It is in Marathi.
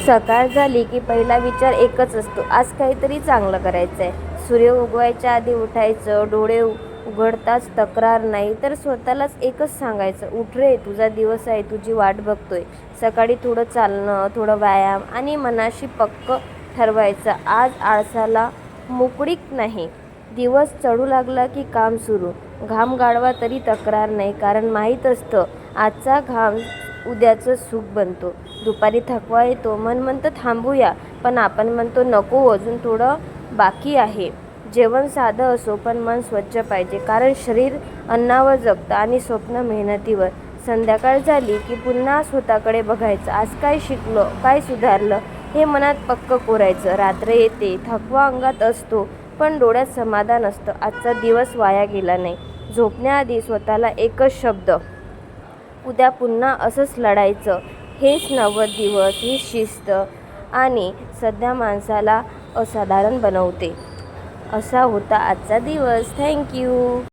सकाळ झाली की पहिला विचार एकच असतो, आज काहीतरी चांगलं करायचं आहे. सूर्य उगवायच्या आधी उठायचं, डोळे उघडताच तक्रार नाही तर स्वतःलाच एकच सांगायचं, उठ रे, तुझा दिवस आहे, तुझी वाट बघतोय. सकाळी थोडं चालणं, थोडं व्यायाम आणि मनाशी पक्क ठरवायचं, आज आळसाला मोकळीक नाही. दिवस चढू लागला की काम सुरू. घाम गाळवा तरी तक्रार नाही, कारण माहीत असतं आजचा घाम उद्याचं सुख बनतो. दुपारी थकवा येतो, मन म्हणतं थांबूया, पण आपण म्हणतो नको, अजून थोडं बाकी आहे. जेवण साधं असो पण मन स्वच्छ पाहिजे, कारण शरीर अन्नावर जगतं आणि स्वप्न मेहनतीवर. संध्याकाळ झाली की पुन्हा स्वतःकडे बघायचं, आज काय शिकलो, काय सुधारलं हे मनात पक्क कोरायचं. रात्र येते, थकवा अंगात असतो पण डोळ्यात समाधान असतं, आजचा दिवस वाया गेला नाही. झोपण्याआधी स्वतःला एकच शब्द, उद्या पुन्हा असंच लढायचं. हेच नवं दिवस, ही शिस्त आणि सध्या माणसाला असाधारण बनवते. असा होता आजचा दिवस. थँक्यू.